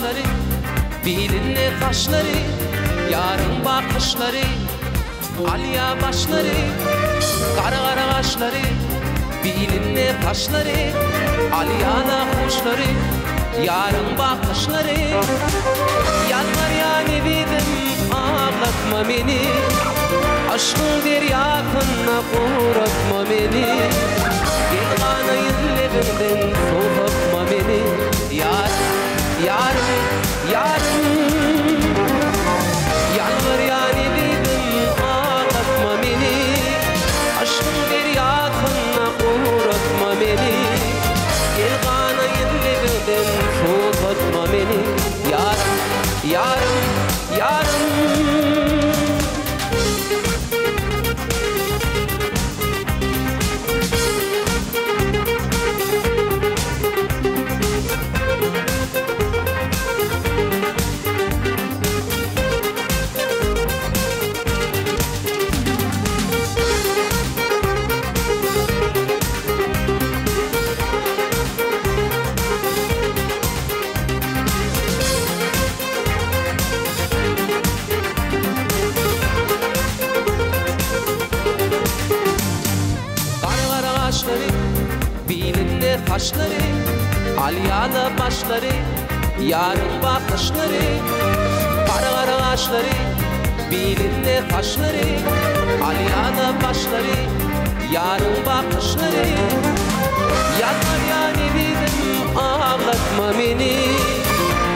kaşları, bilinle kaşları, yarın bakışları, alya başları, kara kara kaşları, bilinle kaşları, alyada kuşları, yarın bakışları. Yalvar yani dedim ağlatma beni, aşkın deryasına uğratma beni. Gel kanayın levimden soğutma beni. Yarın, yarın, yarın. Yalvar yani dedim ağlatma beni, aşkın deryasına uğratma beni. Gel kanayın levimden soğutma beni. Yarın, yarın, yarın. Bilinle kaşları, alyada başları, yarın bakışları, kara kara kaşları, bilinle kaşları, alyada başları, yarın bakışları. Yalvar yani dedim ağlatma beni,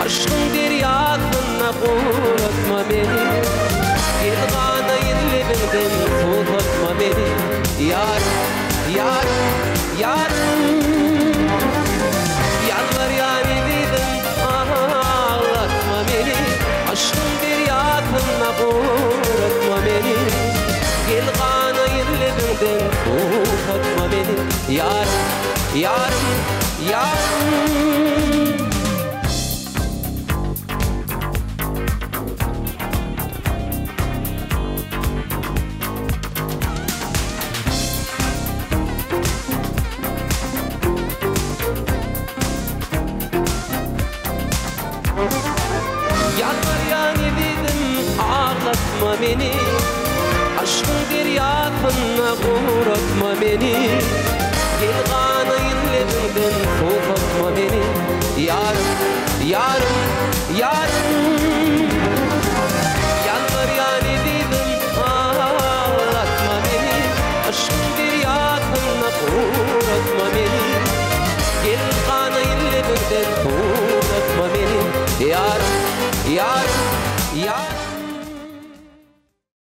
aşkın deryasına uğratma beni. Gel kanayın levimden soğutma beni. Yarın, yarın, yarın. Yalvar yani dedim ağlatma beni, aşkın deryasına uğratma beni. Gel kanayın levimden soğutma beni. Yarın, yarın, yarın. Yalvar yani dedim ağlatma beni, aşkın deryasına uğratma beni. Gel kanayın levimden soğutma beni. Yarın, yarın, yarın. Yalvar yani dedim ağlatma beni, aşkın deryasına uğratma beni. Gel kanayın levimden soğutma beni. Yarın, yarın, yarın.